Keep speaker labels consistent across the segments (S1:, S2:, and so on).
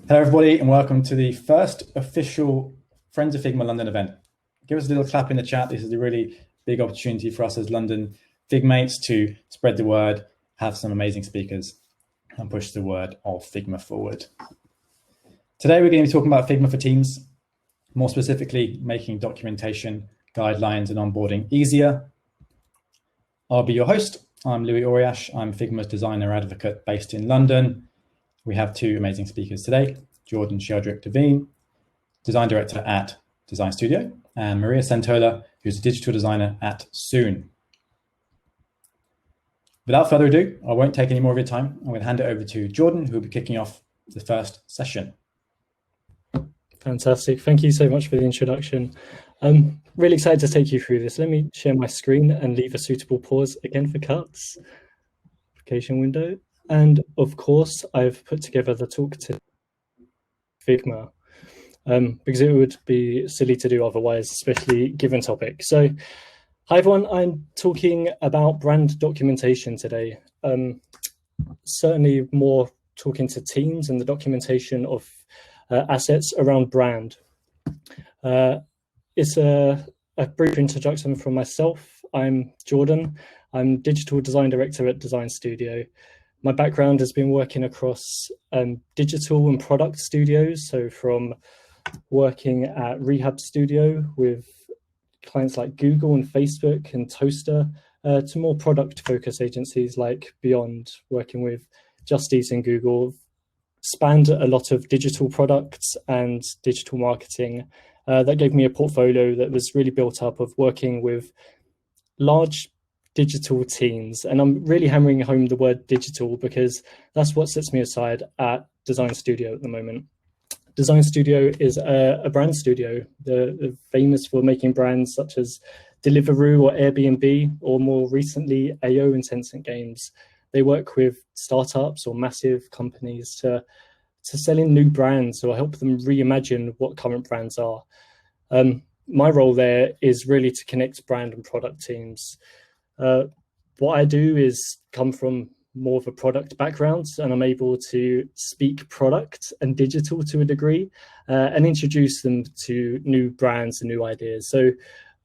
S1: Hello, everybody, and welcome to the first official Friends of Figma London event. Give us a little clap in the chat. This is a really big opportunity for us as London Figmates to spread the word, have some amazing speakers, and push the word of Figma forward. Today, we're going to be talking about Figma for Teams, more specifically, making documentation, guidelines, and onboarding easier. I'll be your host. I'm Louis Oriash. I'm Figma's designer advocate based in London. We have two amazing speakers today, Jordan Sheldrick Devine, design director at Design Studio, and Maria Centola, who's a digital designer at Soon. Without further ado, I won't take any more of your time. I'm going to hand it over to Jordan, who will be kicking off the first session.
S2: Fantastic. Thank you so much for the introduction. I'm really excited to take you through this. Let me share my screen and leave a suitable pause again for cuts. Application window. And of course, I've put together the talk to Figma because it would be silly to do otherwise, especially given topic. So, hi everyone, I'm talking about brand documentation today. Certainly more talking to teams and the documentation of assets around brand. It's a brief introduction from myself. I'm Jordan. I'm digital design director at Design Studio. My background has been working across digital and product studios. So from working at Rehab Studio with clients like Google and Facebook and Toaster to more product focused agencies like Beyond, working with Just Eat and Google, spanned a lot of digital products and digital marketing. That gave me a portfolio that was really built up of working with large digital teams. And I'm really hammering home the word digital because that's what sets me aside at Design Studio at the moment. Design Studio is a brand studio. They're famous for making brands such as Deliveroo or Airbnb, or more recently, AO and Tencent Games. They work with startups or massive companies to sell in new brands or help them reimagine what current brands are. My role there is really to connect brand and product teams. What I do is come from more of a product background, and I'm able to speak product and digital to a degree and introduce them to new brands and new ideas. So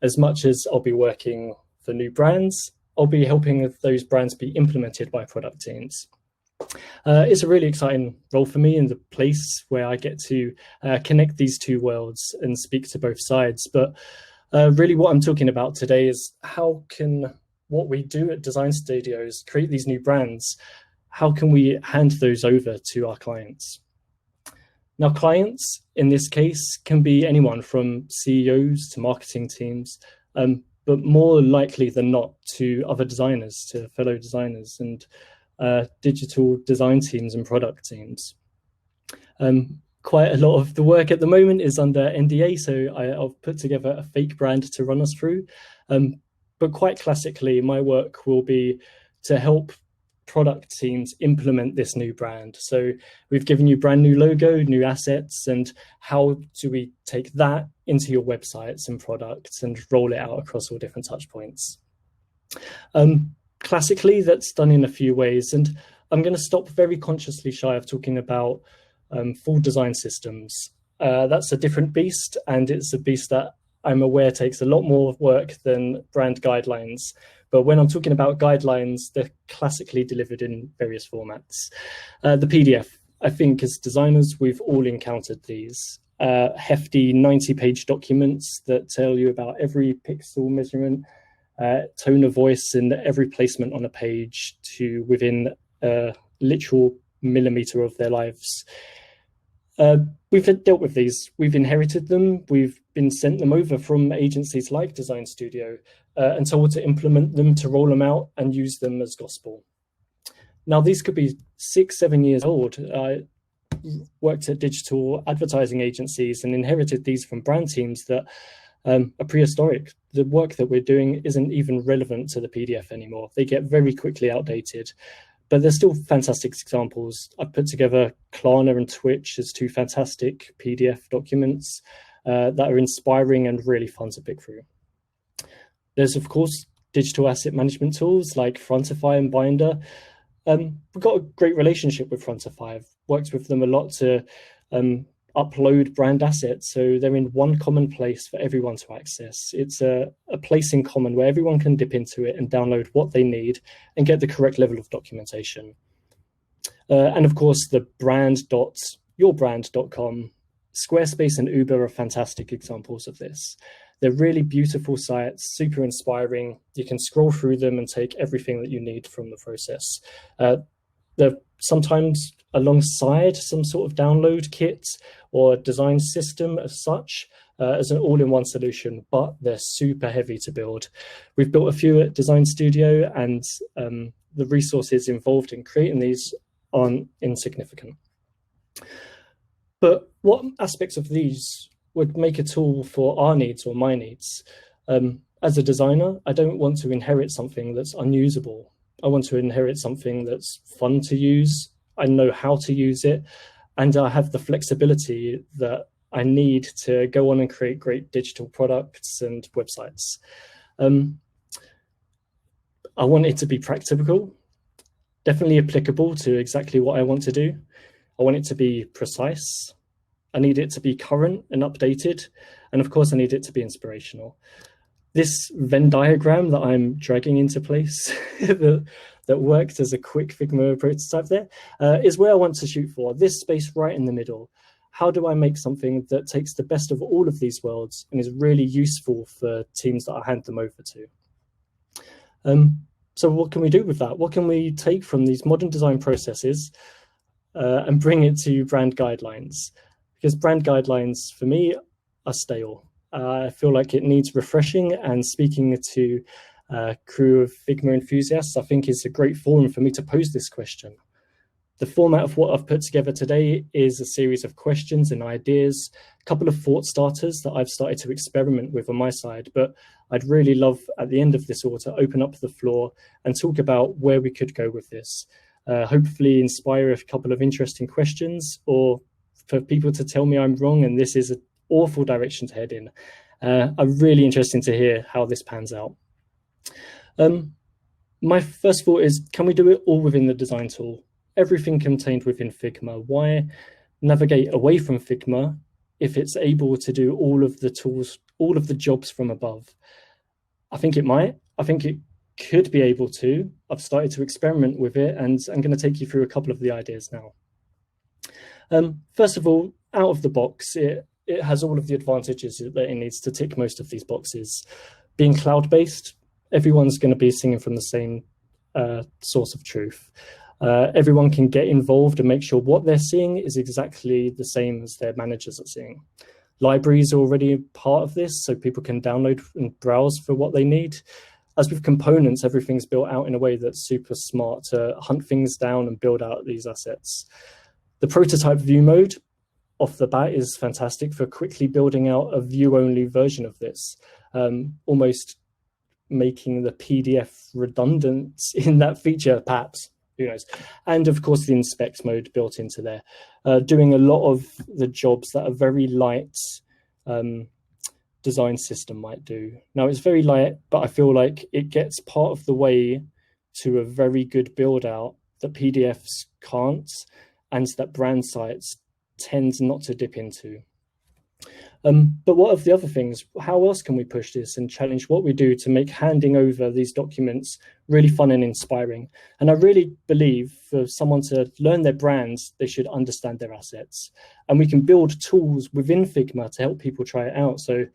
S2: as much as I'll be working for new brands, I'll be helping those brands be implemented by product teams. It's a really exciting role for me, and the place where I get to connect these two worlds and speak to both sides. But really what I'm talking about today is how can what we do at Design Studios, create these new brands, how can we hand those over to our clients? Now, clients in this case can be anyone from CEOs to marketing teams, but more likely than not to other designers, to fellow designers and digital design teams and product teams. Quite a lot of the work at the moment is under NDA, so I've put together a fake brand to run us through. But quite classically, my work will be to help product teams implement this new brand. So we've given you brand new logo, new assets, and how do we take that into your websites and products and roll it out across all different touch points? Classically, that's done in a few ways, and I'm going to stop very consciously shy of talking about full design systems. That's a different beast, and it's a beast that I'm aware takes a lot more work than brand guidelines. But when I'm talking about guidelines, they're classically delivered in various formats. The PDF, I think as designers, we've all encountered these hefty 90-page documents that tell you about every pixel measurement, tone of voice, and every placement on a page to within a literal millimeter of their lives. We've dealt with these. We've inherited them. We've been sent them over from agencies like Design Studio and told to implement them, to roll them out and use them as gospel. Now, these could be 6-7 years old. I worked at digital advertising agencies and inherited these from brand teams that are prehistoric. The work that we're doing isn't even relevant to the PDF anymore. They get very quickly outdated. But there's still fantastic examples. I've put together Klarna and Twitch as two fantastic PDF documents that are inspiring and really fun to pick through. There's, of course, digital asset management tools like Frontify and Binder. We've got a great relationship with Frontify. I've worked with them a lot to upload brand assets, so they're in one common place for everyone to access. It's a place in common where everyone can dip into it and download what they need and get the correct level of documentation. And of course, the brand.yourbrand.com, Squarespace and Uber are fantastic examples of this. They're really beautiful sites, super inspiring. You can scroll through them and take everything that you need from the process. They're sometimes alongside some sort of download kit or design system as such, as an all-in-one solution, but they're super heavy to build. We've built a few at Design Studio, and the resources involved in creating these aren't insignificant. But what aspects of these would make a tool for our needs or my needs? As a designer, I don't want to inherit something that's unusable. I want to inherit something that's fun to use. I know how to use it, and I have the flexibility that I need to go on and create great digital products and websites. I want it to be practical, definitely applicable to exactly what I want to do. I want it to be precise. I need it to be current and updated. And of course, I need it to be inspirational. This Venn diagram that I'm dragging into place that worked as a quick Figma prototype there is where I want to shoot for, this space right in the middle. How do I make something that takes the best of all of these worlds and is really useful for teams that I hand them over to? So what can we do with that? What can we take from these modern design processes and bring it to brand guidelines? Because brand guidelines, for me, are stale. I feel like it needs refreshing, and speaking to a crew of Figma enthusiasts, I think is a great forum for me to pose this question. The format of what I've put together today is a series of questions and ideas, a couple of thought starters that I've started to experiment with on my side, but I'd really love at the end of this all to open up the floor and talk about where we could go with this. Hopefully inspire a couple of interesting questions, or for people to tell me I'm wrong and this is an awful direction to head in. I'm really interested to hear how this pans out. My first thought is, can we do it all within the design tool? Everything contained within Figma. Why navigate away from Figma if it's able to do all of the tools, all of the jobs from above? I think it might. I think it could be able to. I've started to experiment with it, and I'm going to take you through a couple of the ideas now. First of all, out of the box, it has all of the advantages that it needs to tick most of these boxes. Being cloud-based, everyone's going to be singing from the same source of truth. Everyone can get involved and make sure what they're seeing is exactly the same as their managers are seeing. Libraries are already part of this, so people can download and browse for what they need. As with components, everything's built out in a way that's super smart to hunt things down and build out these assets. The prototype view mode off the bat is fantastic for quickly building out a view-only version of this, almost making the PDF redundant in that feature, perhaps. Who knows? And of course, the inspect mode built into there, doing a lot of the jobs that a very light design system might do. Now, it's very light, but I feel like it gets part of the way to a very good build out that PDFs can't, and that brand sites tend not to dip into. But what of the other things? How else can we push this and challenge what we do to make handing over these documents really fun and inspiring? And I really believe for someone to learn their brands, they should understand their assets. And we can build tools within Figma to help people try it out. So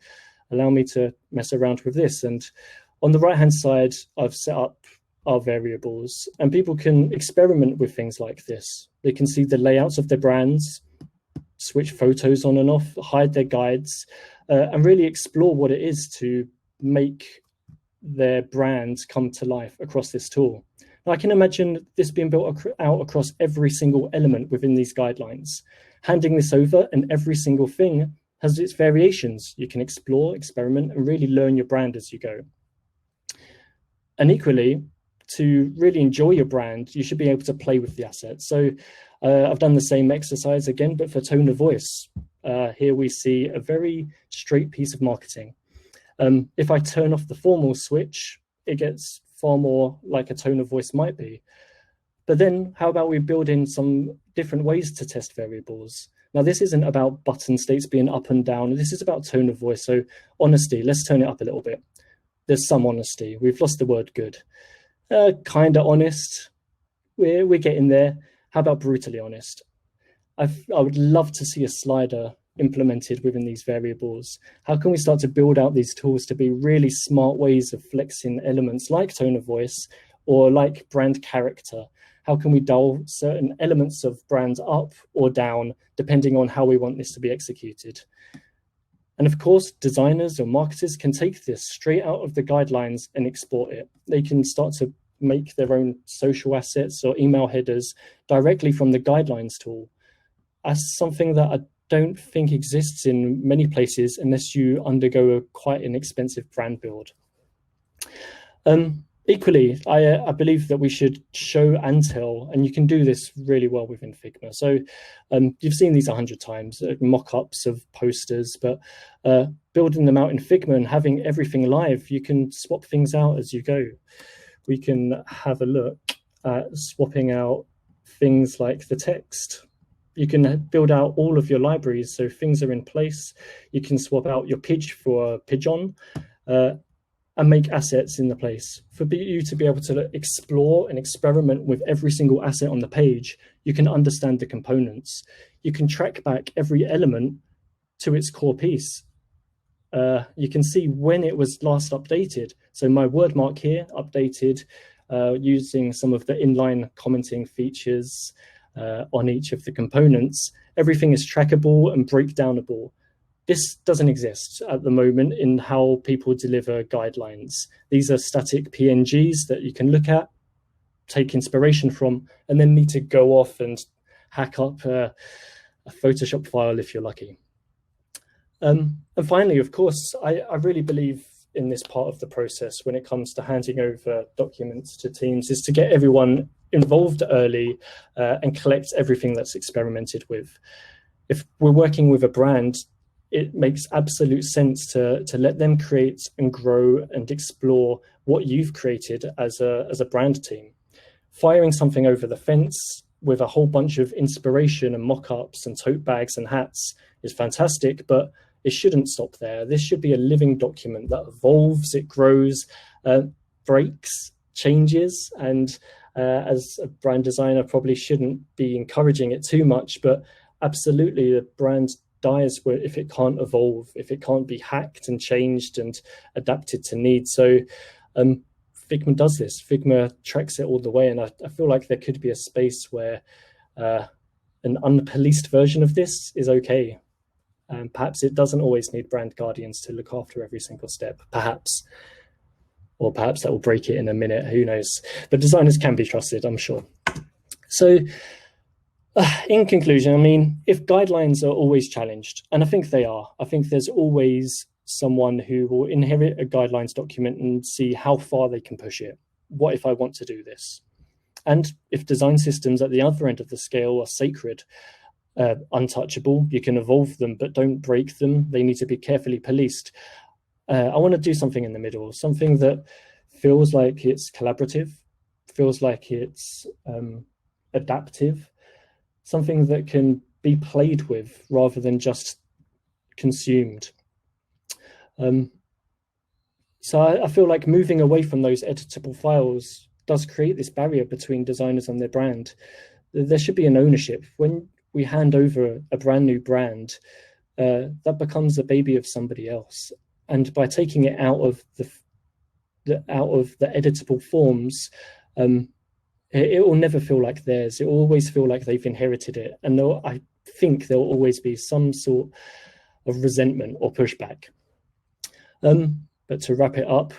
S2: allow me to mess around with this. And on the right-hand side, I've set up our variables, and people can experiment with things like this. They can see the layouts of their brands, switch photos on and off, hide their guides, and really explore what it is to make their brands come to life across this tool. Now, I can imagine this being built out across every single element within these guidelines. Handing this over, and every single thing has its variations. You can explore, experiment, and really learn your brand as you go. And equally, to really enjoy your brand, you should be able to play with the assets. So I've done the same exercise again, but for tone of voice. Here we see a very straight piece of marketing. If I turn off the formal switch, it gets far more like a tone of voice might be. But then how about we build in some different ways to test variables. Now, this isn't about button states being up and down. This is about tone of voice. So honesty, let's tone it up a little bit. There's some honesty. We've lost the word good. Kind of honest. We're getting there. How about brutally honest? I would love to see a slider implemented within these variables. How can we start to build out these tools to be really smart ways of flexing elements like tone of voice or like brand character? How can we dial certain elements of brands up or down depending on how we want this to be executed? And of course, designers or marketers can take this straight out of the guidelines and export it. They can start to make their own social assets or email headers directly from the guidelines tool. As something that I don't think exists in many places unless you undergo quite an expensive brand build. Equally, I believe that we should show and tell, and you can do this really well within Figma. So you've seen these 100 times, mock-ups of posters, but building them out in Figma and having everything live, you can swap things out as you go. We can have a look at swapping out things like the text. You can build out all of your libraries, so things are in place. You can swap out your pidge for pigeon and make assets in the place. For you to be able to explore and experiment with every single asset on the page, you can understand the components. You can track back every element to its core piece. You can see when it was last updated. So my word mark here, updated using some of the inline commenting features on each of the components. Everything is trackable and breakdownable. This doesn't exist at the moment in how people deliver guidelines. These are static PNGs that you can look at, take inspiration from, and then need to go off and hack up a Photoshop file if you're lucky. And finally, of course, I really believe in this part of the process when it comes to handing over documents to teams is to get everyone involved early and collect everything that's experimented with. If we're working with a brand, it makes absolute sense to let them create and grow and explore what you've created as a brand team. Firing something over the fence with a whole bunch of inspiration and mock-ups and tote bags and hats is fantastic, but it shouldn't stop there. This should be a living document that evolves, it grows, breaks, changes, and as a brand designer, probably shouldn't be encouraging it too much, but absolutely the brand dies if it can't evolve, if it can't be hacked and changed and adapted to needs. So Figma does this. Figma tracks it all the way, and I feel like there could be a space where an unpoliced version of this is okay. Perhaps it doesn't always need brand guardians to look after every single step, perhaps. Or perhaps that will break it in a minute, who knows. But designers can be trusted, I'm sure. So in conclusion, I mean, if guidelines are always challenged, and I think they are, I think there's always someone who will inherit a guidelines document and see how far they can push it. What if I want to do this? And if design systems at the other end of the scale are sacred, untouchable, you can evolve them, but don't break them. They need to be carefully policed. I want to do something in the middle, something that feels like it's collaborative, feels like it's adaptive, something that can be played with rather than just consumed. So I feel like moving away from those editable files does create this barrier between designers and their brand. There should be an ownership. When we hand over a brand new brand, that becomes a baby of somebody else. And by taking it out of the editable forms, it will never feel like theirs. It will always feel like they've inherited it. And I think there will always be some sort of resentment or pushback. But to wrap it up,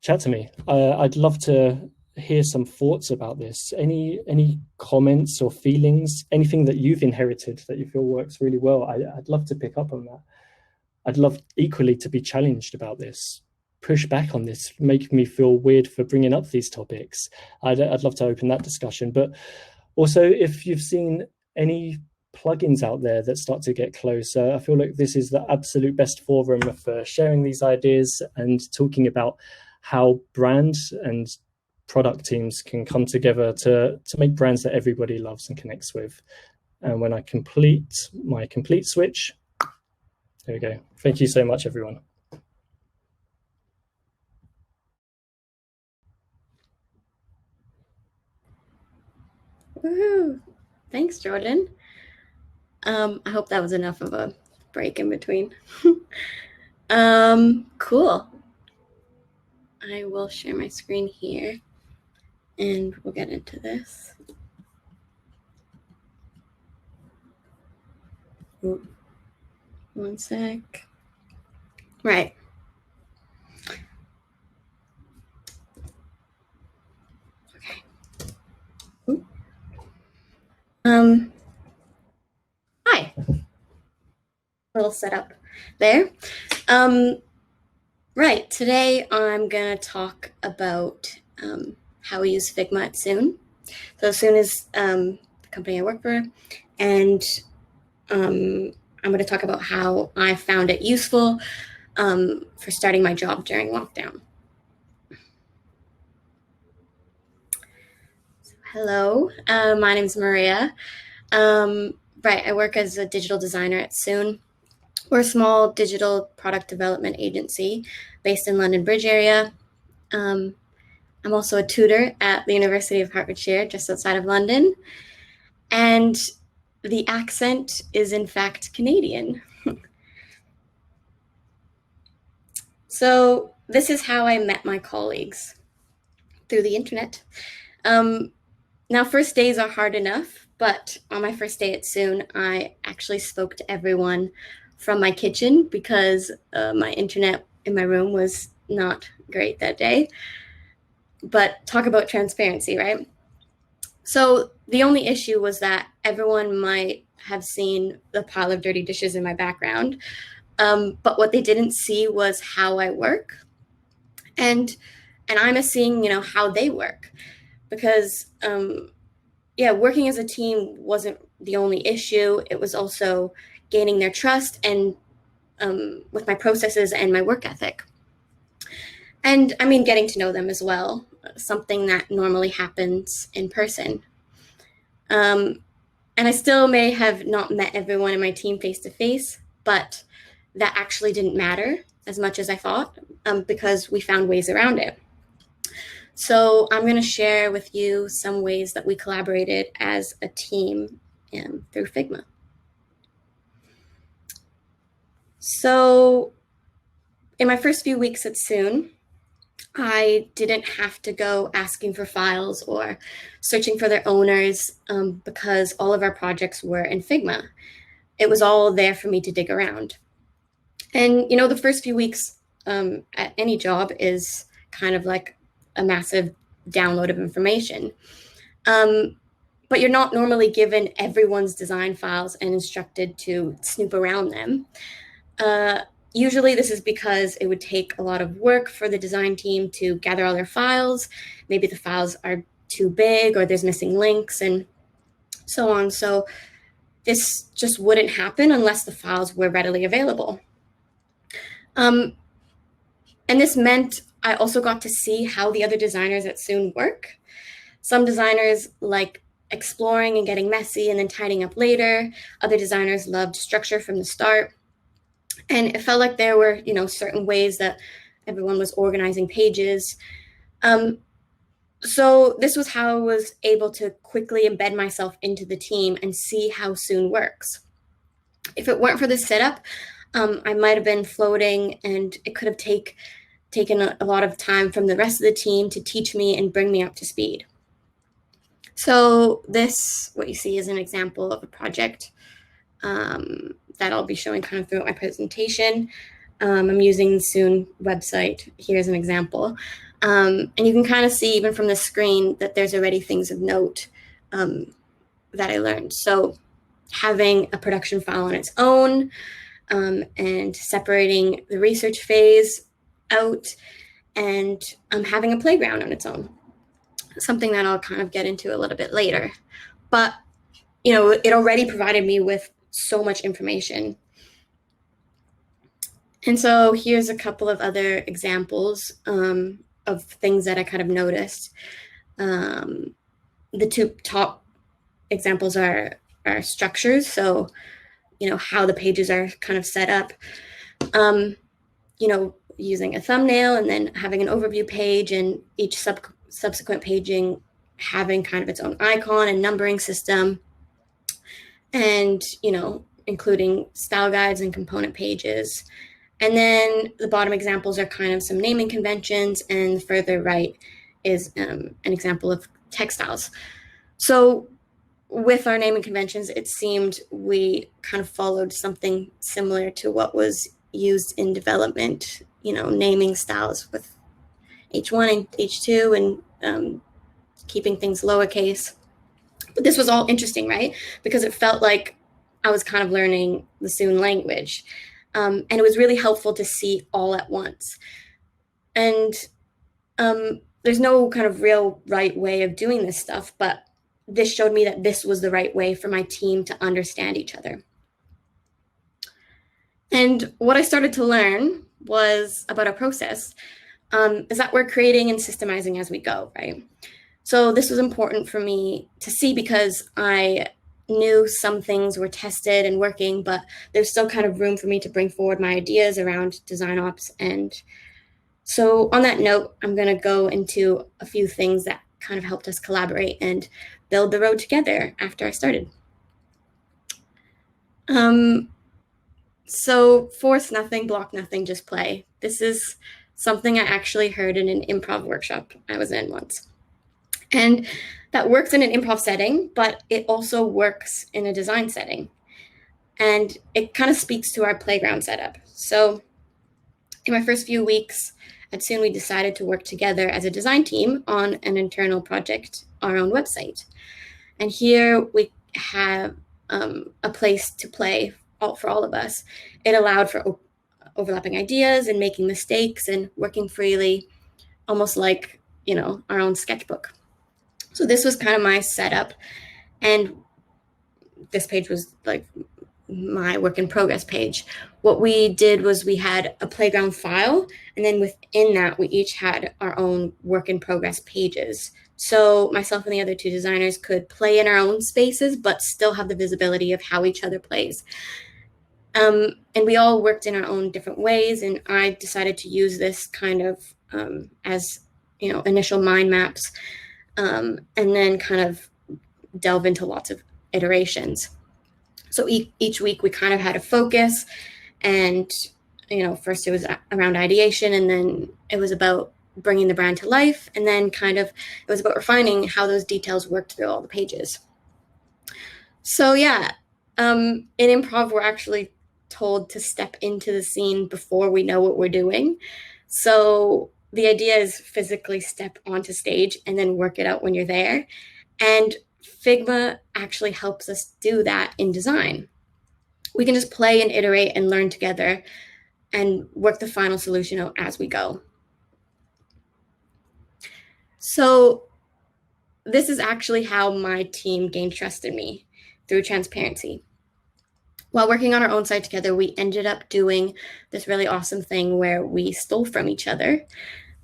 S2: chat to me. I'd love to hear some thoughts about this. Any comments or feelings, anything that you've inherited that you feel works really well. I'd love to pick up on that. I'd love equally to be challenged about this, push back on this, make me feel weird for bringing up these topics. I'd love to open that discussion. But also, if you've seen any plugins out there that start to get close, I feel like this is the absolute best forum for sharing these ideas and talking about how brands and product teams can come together to make brands that everybody loves and connects with. And when I complete my complete switch, there we go. Thank you so much, everyone.
S3: Woohoo! Thanks, Jordan. I hope that was enough of a break in between. Cool. I will share my screen here and we'll get into this. Ooh. One sec. Right. Okay. Ooh. Hi. Little setup there. Right. Today I'm gonna talk about how we use Figma at Soon. So Soon is the company I work for, and I'm going to talk about how I found it useful for starting my job during lockdown. So, hello, my name is Maria. Right, I work as a digital designer at Soon. We're a small digital product development agency based in London Bridge area. I'm also a tutor at the University of Hertfordshire, just outside of London. And the accent is in fact Canadian. So this is how I met my colleagues, through the internet. Now, first days are hard enough, but on my first day at Soon, I actually spoke to everyone from my kitchen because my internet in my room was not great that day. But talk about transparency, right? So the only issue was that everyone might have seen the pile of dirty dishes in my background, but what they didn't see was how I work, and I'm seeing, how they work, because working as a team wasn't the only issue. It was also gaining their trust and with my processes and my work ethic, and getting to know them as well, something that normally happens in person. And I still may have not met everyone in my team face to face, but that actually didn't matter as much as I thought, because we found ways around it. So I'm going to share with you some ways that we collaborated as a team through Figma. So in my first few weeks at Soon, I didn't have to go asking for files or searching for their owners because all of our projects were in Figma. It was all there for me to dig around. And, the first few weeks at any job is kind of like a massive download of information. But you're not normally given everyone's design files and instructed to snoop around them. Usually this is because it would take a lot of work for the design team to gather all their files. Maybe the files are too big or there's missing links and so on. So this just wouldn't happen unless the files were readily available. And this meant I also got to see how the other designers at Soon work. Some designers like exploring and getting messy and then tidying up later. Other designers loved structure from the start. And it felt like there were, certain ways that everyone was organizing pages. So this was how I was able to quickly embed myself into the team and see how Soon works. If it weren't for this setup, I might have been floating, and it could have taken a lot of time from the rest of the team to teach me and bring me up to speed. So this, what you see, is an example of a project that I'll be showing kind of throughout my presentation. I'm using the Soon website. Here's an example. And you can kind of see even from the screen that there's already things of note that I learned. So having a production file on its own, and separating the research phase out, and having a playground on its own. Something that I'll kind of get into a little bit later. But, it already provided me with so much information. And so here's a couple of other examples. of things that I kind of noticed. The two top examples are structures. So, how the pages are kind of set up, using a thumbnail and then having an overview page, and each subsequent paging having kind of its own icon and numbering system, and, including style guides and component pages. And then the bottom examples are kind of some naming conventions, and the further right is an example of textiles. So with our naming conventions, it seemed we kind of followed something similar to what was used in development, naming styles with H1 and H2 and keeping things lowercase. But this was all interesting, right? Because it felt like I was kind of learning the Soon language. And it was really helpful to see all at once. And there's no kind of real right way of doing this stuff, but this showed me that this was the right way for my team to understand each other. And what I started to learn was about our process, is that we're creating and systemizing as we go, right? So this was important for me to see, because I knew some things were tested and working, but there's still kind of room for me to bring forward my ideas around design ops. And so on that note, I'm going to go into a few things that kind of helped us collaborate and build the road together after I started. So force nothing, block nothing, just play. This is something I actually heard in an improv workshop I was in once. And that works in an improv setting, but it also works in a design setting. And it kind of speaks to our playground setup. So in my first few weeks at Soon, we decided to work together as a design team on an internal project, our own website. And here we have a place to play for all of us. It allowed for overlapping ideas and making mistakes and working freely, almost like, our own sketchbook. So this was kind of my setup. And this page was like my work in progress page. What we did was we had a playground file, and then within that, we each had our own work in progress pages. So myself and the other two designers could play in our own spaces, but still have the visibility of how each other plays. And we all worked in our own different ways. And I decided to use this kind of as, initial mind maps, and then kind of delve into lots of iterations. So each week we kind of had a focus, and, first it was around ideation, and then it was about bringing the brand to life. And then it was about refining how those details worked through all the pages. So yeah, in improv, we're actually told to step into the scene before we know what we're doing. So the idea is physically step onto stage and then work it out when you're there. And Figma actually helps us do that in design. We can just play and iterate and learn together and work the final solution out as we go. So this is actually how my team gained trust in me, through transparency. While working on our own site together, we ended up doing this really awesome thing where we stole from each other.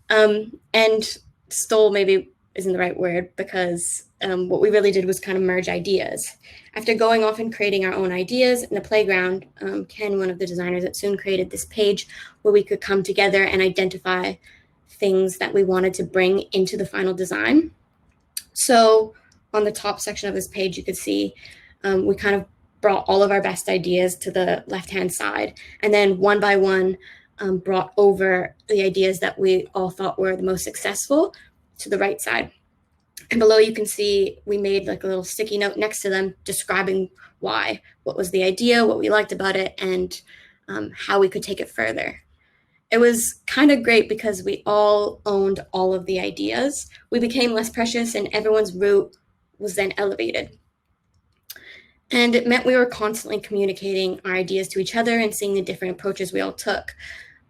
S3: And stole maybe isn't the right word, because what we really did was kind of merge ideas. After going off and creating our own ideas in the playground, Ken, one of the designers at Soon, created this page where we could come together and identify things that we wanted to bring into the final design. So on the top section of this page, you could see we kind of brought all of our best ideas to the left-hand side, and then one by one brought over the ideas that we all thought were the most successful to the right side. And below you can see we made like a little sticky note next to them describing why, what was the idea, what we liked about it, and how we could take it further. It was kind of great because we all owned all of the ideas. We became less precious, and everyone's route was then elevated. And it meant we were constantly communicating our ideas to each other and seeing the different approaches we all took.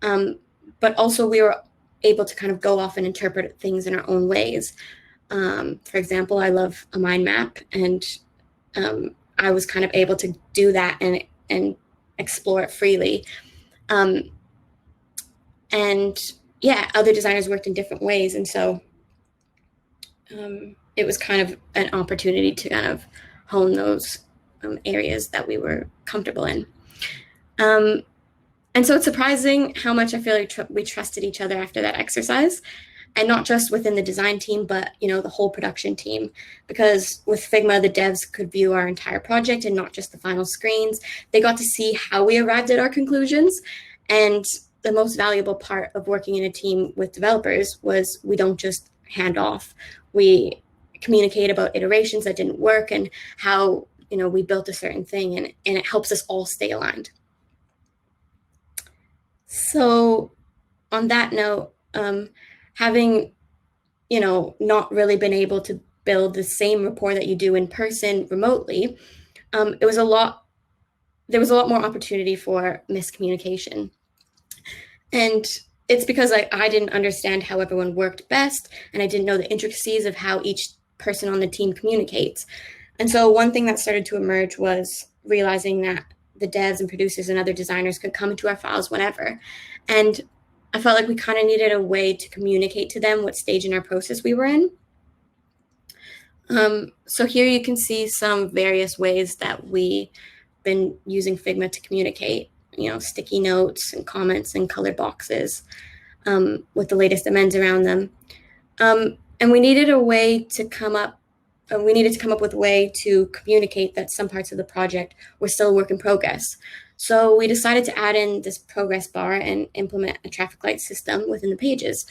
S3: But also we were able to kind of go off and interpret things in our own ways. For example, I love a mind map, and I was kind of able to do that and explore it freely. And, yeah, other designers worked in different ways. And so it was kind of an opportunity to kind of hone those areas that we were comfortable in. And so it's surprising how much I feel like we trusted each other after that exercise, and not just within the design team, but the whole production team. Because with Figma, the devs could view our entire project and not just the final screens. They got to see how we arrived at our conclusions. And the most valuable part of working in a team with developers was we don't just hand off. We communicate about iterations that didn't work and how we built a certain thing, and it helps us all stay aligned. So on that note, having, not really been able to build the same rapport that you do in person remotely, there was a lot more opportunity for miscommunication. And it's because I didn't understand how everyone worked best, and I didn't know the intricacies of how each person on the team communicates. And so one thing that started to emerge was realizing that the devs and producers and other designers could come into our files whenever. And I felt like we kind of needed a way to communicate to them what stage in our process we were in. So here you can see some various ways that we've been using Figma to communicate, sticky notes and comments and colored boxes with the latest amends around them. And we needed to come up with a way to communicate that some parts of the project were still a work in progress. So we decided to add in this progress bar and implement a traffic light system within the pages.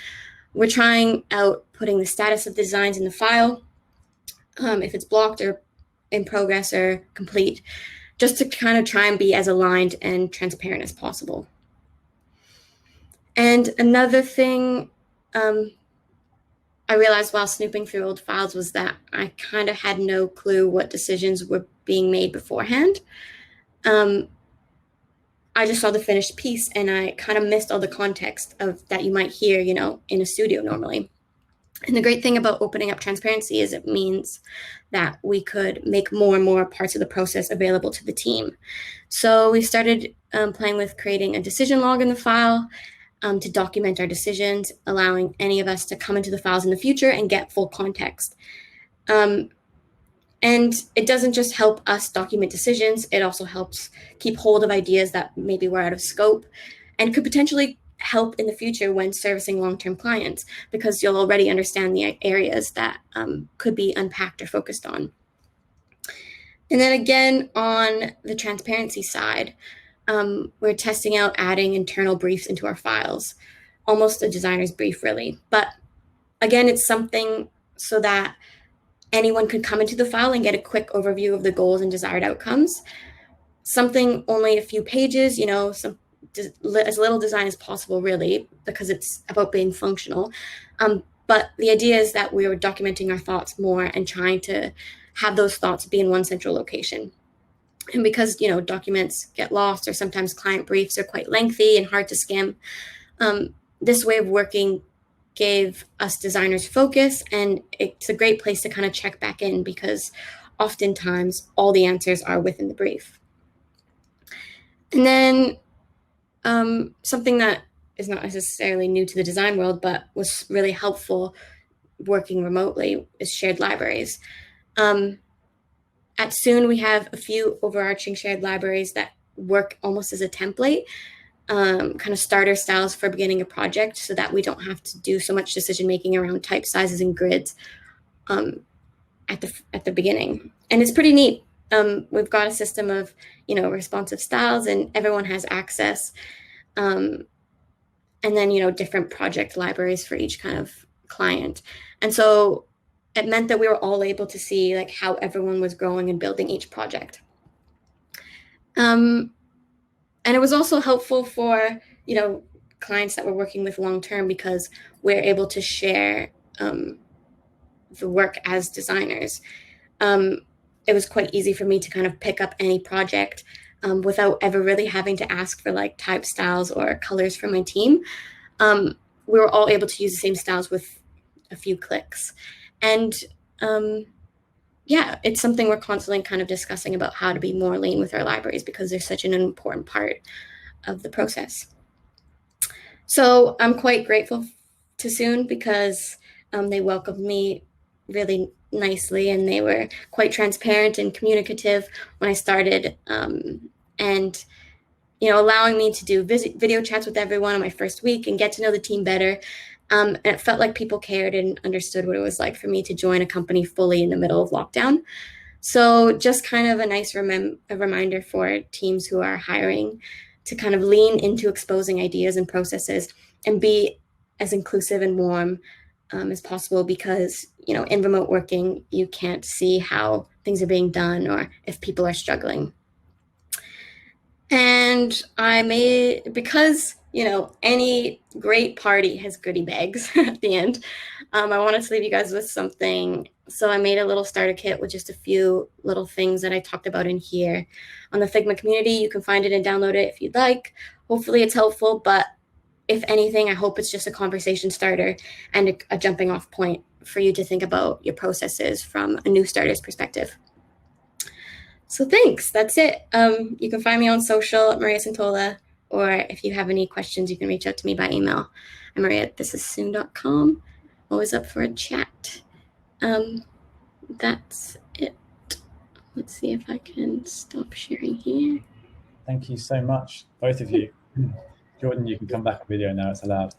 S3: We're trying out putting the status of the designs in the file, if it's blocked or in progress or complete, just to kind of try and be as aligned and transparent as possible. And another thing I realized while snooping through old files was that I kind of had no clue what decisions were being made beforehand. I just saw the finished piece, and I kind of missed all the context of that you might hear, in a studio normally. And the great thing about opening up transparency is it means that we could make more and more parts of the process available to the team. So we started playing with creating a decision log in the file to document our decisions, allowing any of us to come into the files in the future and get full context. And it doesn't just help us document decisions, it also helps keep hold of ideas that maybe were out of scope and could potentially help in the future when servicing long-term clients, because you'll already understand the areas that could be unpacked or focused on. And then again, on the transparency side, we're testing out adding internal briefs into our files, almost a designer's brief really. But again, it's something so that anyone could come into the file and get a quick overview of the goals and desired outcomes. Something only a few pages, as little design as possible really, because it's about being functional. But the idea is that we were documenting our thoughts more and trying to have those thoughts be in one central location. And because, documents get lost, or sometimes client briefs are quite lengthy and hard to skim, this way of working gave us designers focus, and it's a great place to kind of check back in, because oftentimes all the answers are within the brief. And then something that is not necessarily new to the design world, but was really helpful working remotely, is shared libraries. At Soon, we have a few overarching shared libraries that work almost as a template, kind of starter styles for beginning a project, so that we don't have to do so much decision making around type sizes and grids at the beginning. And it's pretty neat. We've got a system of responsive styles, and everyone has access. And then different project libraries for each kind of client. And so it meant that we were all able to see how everyone was growing and building each project. And it was also helpful for, clients that we're working with long-term, because we're able to share the work as designers. It was quite easy for me to kind of pick up any project without ever really having to ask for type styles or colors from my team. We were all able to use the same styles with a few clicks. And it's something we're constantly kind of discussing about how to be more lean with our libraries, because they're such an important part of the process. So I'm quite grateful to Soon because they welcomed me really nicely, and they were quite transparent and communicative when I started, and allowing me to do video chats with everyone on my first week and get to know the team better. And it felt like people cared and understood what it was like for me to join a company fully in the middle of lockdown. So just kind of a nice a reminder for teams who are hiring to kind of lean into exposing ideas and processes and be as inclusive and warm as possible, because in remote working you can't see how things are being done or if people are struggling. And I made, because any great party has goodie bags at the end, I wanted to leave you guys with something. So I made a little starter kit with just a few little things that I talked about in here on the Figma community. You can find it and download it if you'd like. Hopefully it's helpful, but if anything, I hope it's just a conversation starter and a jumping off point for you to think about your processes from a new starter's perspective. So thanks, that's it. You can find me on social at Maria Centola, or if you have any questions, you can reach out to me by email. I'm maria@thisissoon.com. Always up for a chat. That's it. Let's see if I can stop sharing here.
S1: Thank you so much, both of you. Jordan, you can come back on video now, it's allowed.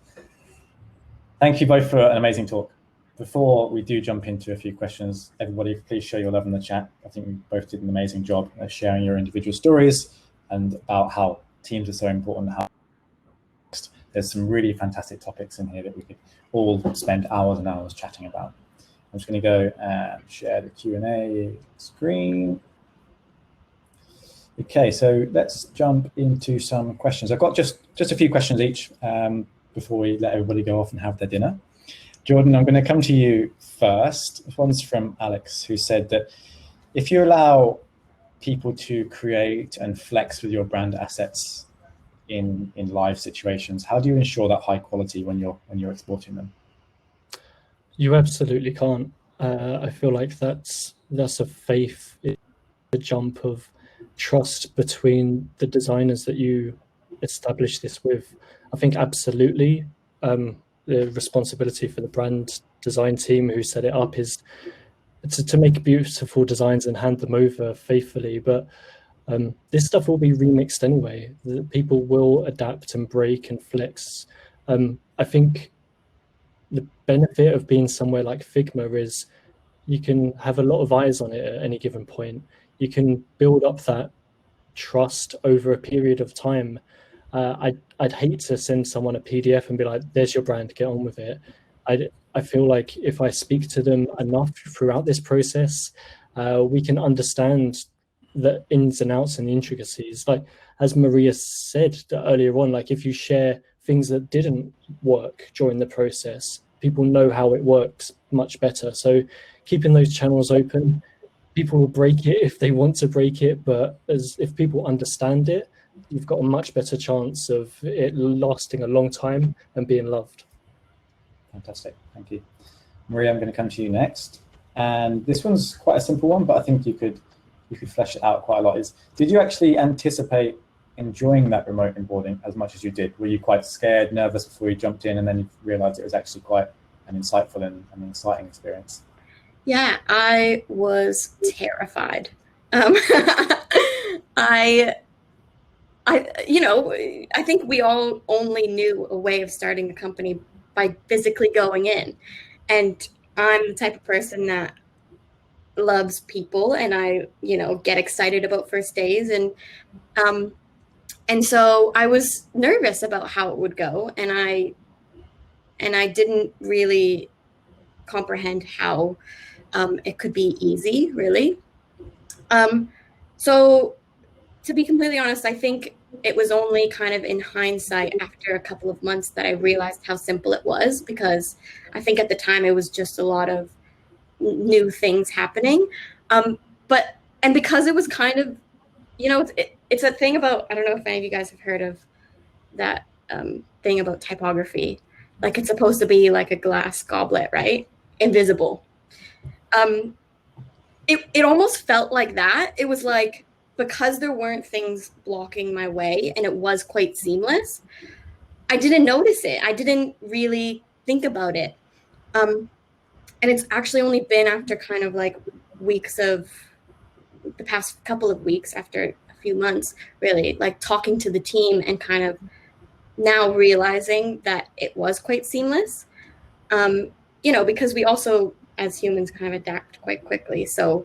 S1: Thank you both for an amazing talk. Before we do jump into a few questions, everybody, please show your love in the chat. I think you both did an amazing job of sharing your individual stories and about how teams are so important. How there's some really fantastic topics in here that we could all spend hours and hours chatting about. I'm just going to go and share the Q&A screen. Okay, so let's jump into some questions. I've got just a few questions each before we let everybody go off and have their dinner. Jordan, I'm going to come to you first. This one's from Alex, who said that if you allow people to create and flex with your brand assets in live situations, how do you ensure that high quality when you're exporting them?
S2: You absolutely can't. I feel like that's a faith, a jump of trust between the designers that you establish this with. I think absolutely. The responsibility for the brand design team who set it up is to make beautiful designs and hand them over faithfully. But this stuff will be remixed anyway. The people will adapt and break and flex. I think the benefit of being somewhere like Figma is you can have a lot of eyes on it at any given point. You can build up that trust over a period of time. I'd hate to send someone a PDF and be like, there's your brand, get on with it. I feel like if I speak to them enough throughout this process, we can understand the ins and outs and the intricacies. Like, as Maria said earlier on, like if you share things that didn't work during the process, people know how it works much better. So keeping those channels open, people will break it if they want to break it, but if people understand it, you've got a much better chance of it lasting a long time and being loved.
S1: Fantastic, thank you. Maria, I'm going to come to you next. And this one's quite a simple one, but I think you could flesh it out quite a lot. Did you actually anticipate enjoying that remote onboarding as much as you did? Were you quite scared, nervous before you jumped in, and then you realized it was actually quite an insightful and an exciting experience?
S3: Yeah, I was terrified. I think we all only knew a way of starting a company by physically going in. And I'm the type of person that loves people, and I, get excited about first days. And so I was nervous about how it would go. And I didn't really comprehend how it could be easy, really. So to be completely honest, I think it was only kind of in hindsight after a couple of months that I realized how simple it was, because I think at the time it was just a lot of new things happening. And because it was kind of, it's a thing about, I don't know if any of you guys have heard of that thing about typography. Like, it's supposed to be like a glass goblet, right? Invisible. It almost felt like that. It was like, because there weren't things blocking my way and it was quite seamless, I didn't notice it. I didn't really think about it. And it's actually only been after kind of like weeks of the past couple of weeks, after a few months, really, like talking to the team and kind of now realizing that it was quite seamless. Because we also, as humans, kind of adapt quite quickly. So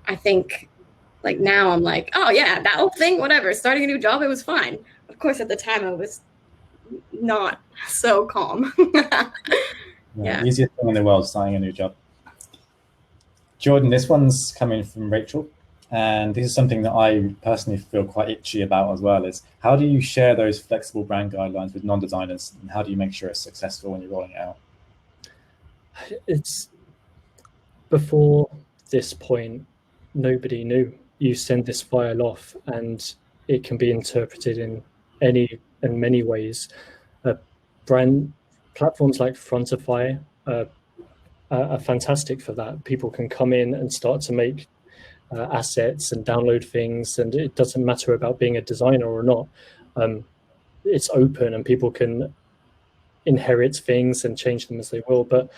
S3: I think like now I'm like, oh yeah, that whole thing, whatever, starting a new job, it was fine. Of course, at the time I was not so calm. Yeah.
S1: Easiest thing in the world, starting a new job. Jordan, this one's coming from Rachel. And this is something that I personally feel quite itchy about as well, is how do you share those flexible brand guidelines with non-designers, and how do you make sure it's successful when you're rolling it out?
S2: It's before this point, nobody knew. You send this file off and it can be interpreted in many ways. Brand platforms like Frontify are fantastic for that. People can come in and start to make assets and download things, and it doesn't matter about being a designer or not. It's open and people can inherit things and change them as they will. But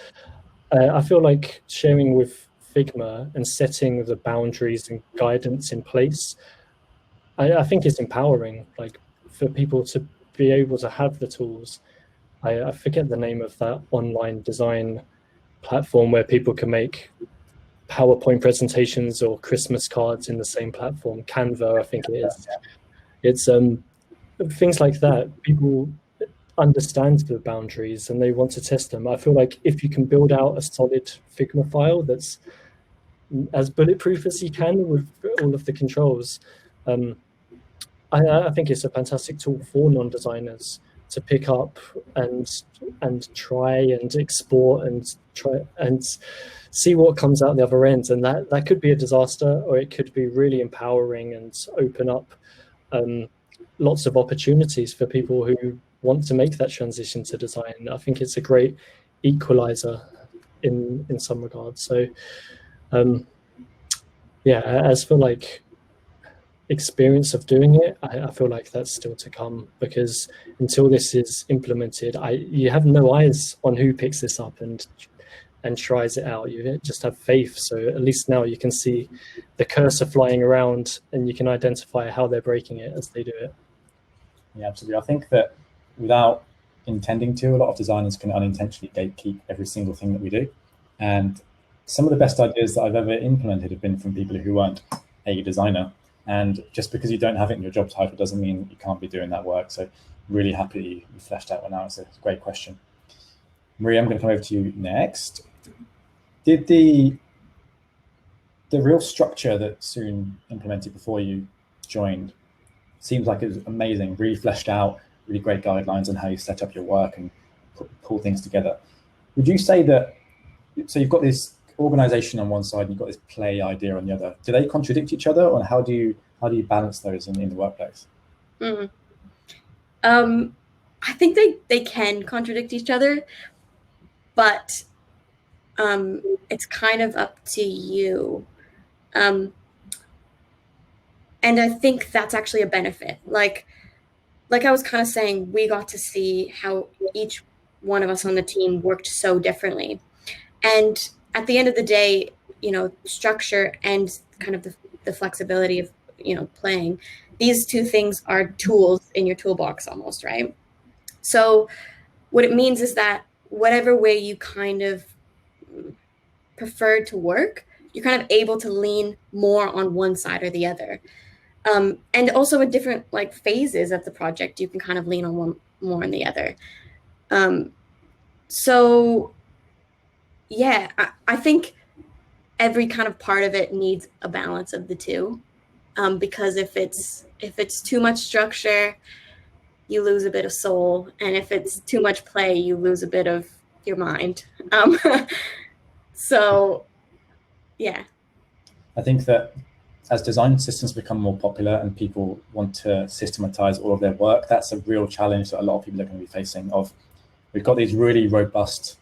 S2: I feel like sharing with Figma and setting the boundaries and guidance in place, I think it's empowering, like for people to be able to have the tools. I forget the name of that online design platform where people can make PowerPoint presentations or Christmas cards in the same platform. Canva, I think it is. It's things like that. People understand the boundaries and they want to test them. I feel like if you can build out a solid Figma file that's as bulletproof as you can with all of the controls, I think it's a fantastic tool for non-designers to pick up and try and export and try and see what comes out the other end. And that could be a disaster, or it could be really empowering and open up lots of opportunities for people who want to make that transition to design. I think it's a great equalizer in some regards. So as for like experience of doing it, I feel like that's still to come, because until this is implemented, you have no eyes on who picks this up and tries it out. You just have faith. So at least now you can see the cursor flying around and you can identify how they're breaking it as they do it.
S1: Yeah, absolutely. I think that without intending to, a lot of designers can unintentionally gatekeep every single thing that we do. And some of the best ideas that I've ever implemented have been from people who weren't a designer. And just because you don't have it in your job title doesn't mean you can't be doing that work. So really happy you fleshed out one out. It's a great question. Maria, I'm going to come over to you next. Did the real structure that Soon implemented before you joined, seems like it was amazing, really fleshed out, really great guidelines on how you set up your work and pull things together. Would you say that, so you've got this organization on one side and you've got this play idea on the other, do they contradict each other, or how do you balance those in the workplace?
S3: I think they can contradict each other, but it's kind of up to you. And I think that's actually a benefit. Like I was kind of saying, we got to see how each one of us on the team worked so differently. And at the end of the day, structure and kind of the flexibility of, playing, these two things are tools in your toolbox almost, right? So what it means is that whatever way you kind of prefer to work, you're kind of able to lean more on one side or the other. And also in different like phases of the project, you can kind of lean on one more than the other. So yeah, I think every kind of part of it needs a balance of the two. Because if it's too much structure, you lose a bit of soul. And if it's too much play, you lose a bit of your mind. So yeah.
S1: I think that as design systems become more popular and people want to systematize all of their work, that's a real challenge that a lot of people are going to be facing. We've got these really robust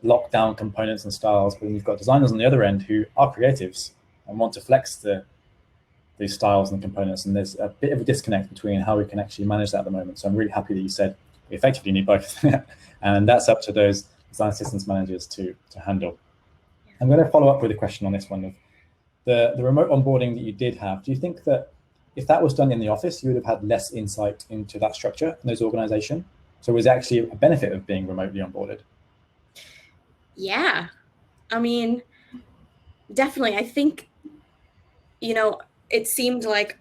S1: lockdown components and styles, but then you've got designers on the other end who are creatives and want to flex these styles and components. And there's a bit of a disconnect between how we can actually manage that at the moment. So I'm really happy that you said We effectively need both. And that's up to those design systems managers to handle. I'm going to follow up with a question on this one. Of the remote onboarding that you did have, do you think that if that was done in the office, you would have had less insight into that structure and those organizations? So was it actually a benefit of being remotely onboarded?
S3: Yeah, I mean, definitely. I think, it seemed like,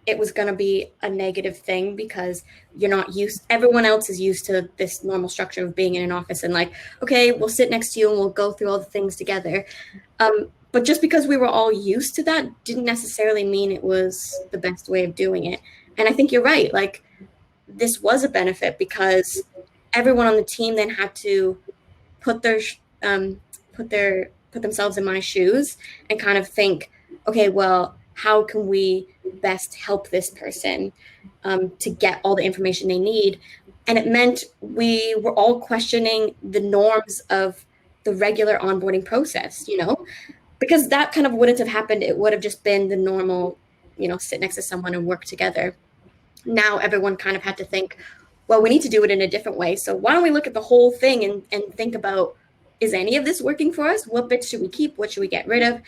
S3: it was going to be a negative thing because everyone else is used to this normal structure of being in an office and like, okay, we'll sit next to you and we'll go through all the things together. But just because we were all used to that didn't necessarily mean it was the best way of doing it. And I think you're right. Like, this was a benefit because everyone on the team then had to put themselves in my shoes and kind of think, okay, well, how can we best help this person to get all the information they need? And it meant we were all questioning the norms of the regular onboarding process, because that kind of wouldn't have happened. It would have just been the normal, sit next to someone and work together. Now everyone kind of had to think, well, we need to do it in a different way. So why don't we look at the whole thing and think about, is any of this working for us? What bits should we keep? What should we get rid of?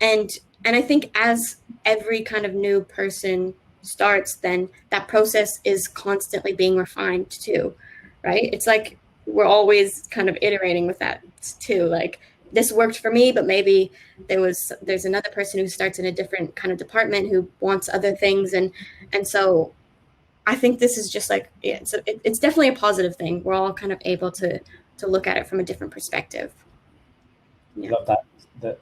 S3: And I think as every kind of new person starts, then that process is constantly being refined too, right? It's like we're always kind of iterating with that too. Like, this worked for me, but maybe there's another person who starts in a different kind of department who wants other things. And so I think this is just like, it's definitely a positive thing. We're all kind of able to look at it from a different perspective.
S1: Yeah. I love that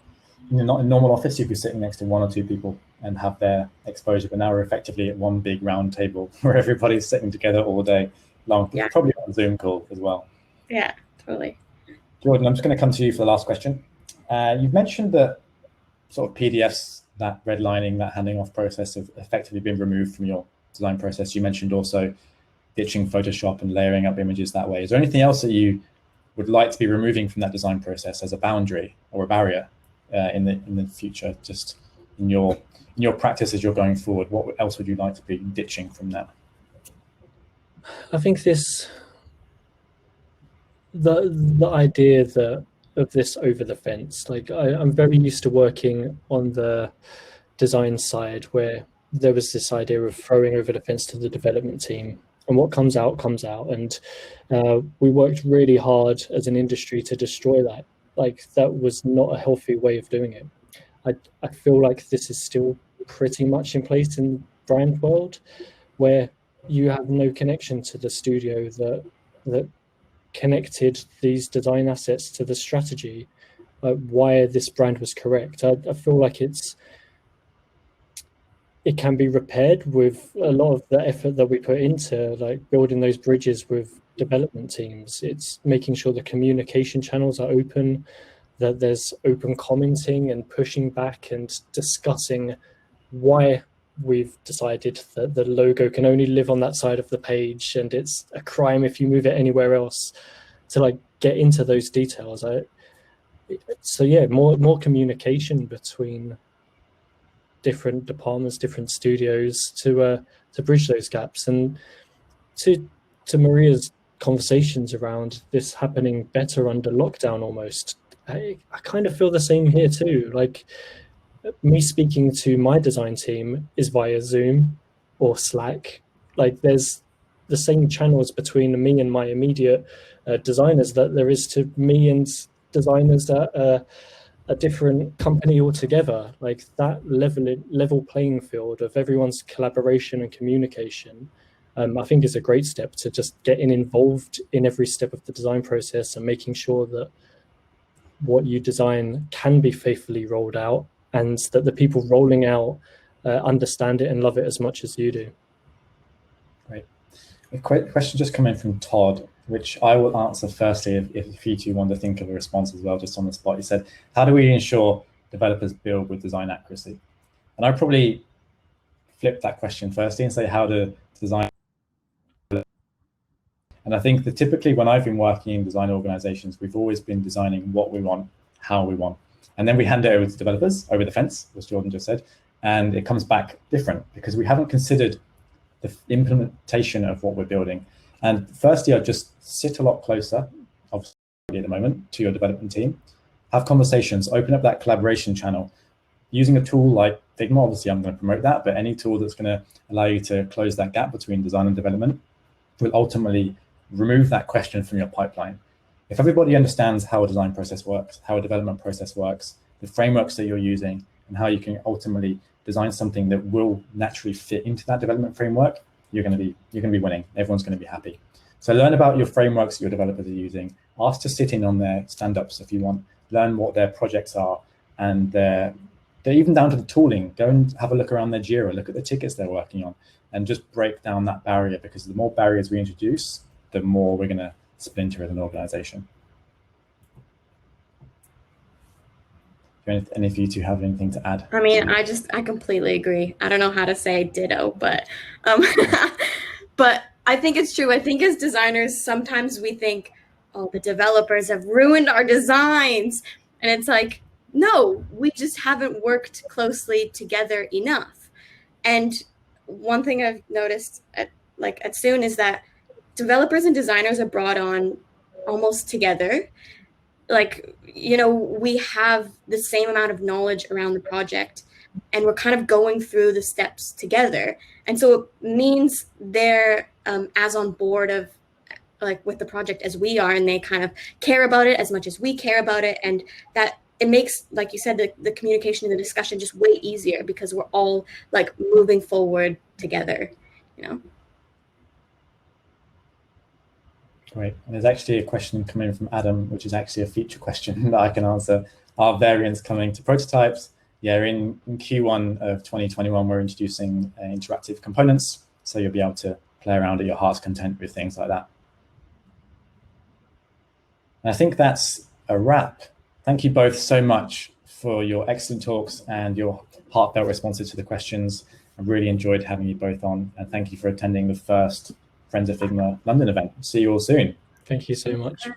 S1: not in normal office, you'd be sitting next to one or two people and have their exposure, but now we're effectively at one big round table where everybody's sitting together all day long, probably on a Zoom call as well.
S3: Yeah, totally.
S1: Jordan, I'm just going to come to you for the last question. You've mentioned that sort of PDFs, that redlining, that handing off process have effectively been removed from your design process. You mentioned also ditching Photoshop and layering up images that way. Is there anything else that you would like to be removing from that design process as a boundary or a barrier in the future, just in your practice as you're going forward? What else would you like to be ditching from that?
S2: I think the idea of this over the fence, like I'm very used to working on the design side where there was this idea of throwing over the fence to the development team, and what comes out. And we worked really hard as an industry to destroy that. Like, that was not a healthy way of doing it. I feel like this is still pretty much in place in the brand world, where you have no connection to the studio that connected these design assets to the strategy, why this brand was correct. I feel like it can be repaired with a lot of the effort that we put into like building those bridges with development teams. It's making sure the communication channels are open, that there's open commenting and pushing back and discussing why we've decided that the logo can only live on that side of the page and it's a crime if you move it anywhere else, to like get into those details. So yeah, more communication between different departments, different studios to bridge those gaps. And to Maria's conversations around this happening better under lockdown almost, I kind of feel the same here too. Like, me speaking to my design team is via Zoom or Slack. Like, there's the same channels between me and my immediate designers that there is to me and designers at a different company altogether. Like, that level playing field of everyone's collaboration and communication, I think is a great step to just getting involved in every step of the design process and making sure that what you design can be faithfully rolled out, and that the people rolling out understand it and love it as much as you do.
S1: Great. A question just come in from Todd, which I will answer firstly if you two want to think of a response as well, just on the spot. He said, how do we ensure developers build with design accuracy? And I probably flip that question firstly and say, how to design. And I think that typically when I've been working in design organizations, we've always been designing what we want, how we want. And then we hand it over to developers over the fence, as Jordan just said, and it comes back different because we haven't considered the implementation of what we're building. And firstly, I'd just sit a lot closer, obviously at the moment, to your development team. Have conversations, open up that collaboration channel. Using a tool like Figma, obviously I'm going to promote that, but any tool that's going to allow you to close that gap between design and development will ultimately remove that question from your pipeline. If everybody understands how a design process works, how a development process works, the frameworks that you're using, and how you can ultimately design something that will naturally fit into that development framework, you're going to be winning. Everyone's going to be happy. So learn about your frameworks your developers are using. Ask to sit in on their stand-ups if you want. Learn what their projects are, and they're even down to the tooling. Go and have a look around their Jira, look at the tickets they're working on, and just break down that barrier, because the more barriers we introduce, the more we're going to splinter as an organization. Do any of you two have anything to add?
S3: I mean, I completely agree. I don't know how to say ditto, but but I think it's true. I think as designers, sometimes we think, oh, the developers have ruined our designs. And it's like, no, we just haven't worked closely together enough. And one thing I've noticed at Soon is that developers and designers are brought on almost together. Like, you know, we have the same amount of knowledge around the project, and we're kind of going through the steps together. And so it means they're as on board of with the project as we are, and they kind of care about it as much as we care about it. And that it makes, like you said, the communication and the discussion just way easier, because we're all like moving forward together, you know.
S1: Great. And there's actually a question coming from Adam, which is actually a feature question that I can answer. Are variants coming to prototypes? Yeah, in Q1 of 2021, we're introducing interactive components. So you'll be able to play around at your heart's content with things like that. And I think that's a wrap. Thank you both so much for your excellent talks and your heartfelt responses to the questions. I really enjoyed having you both on, and thank you for attending the first Friends of Figma London event. See you all soon.
S2: Thank you so much.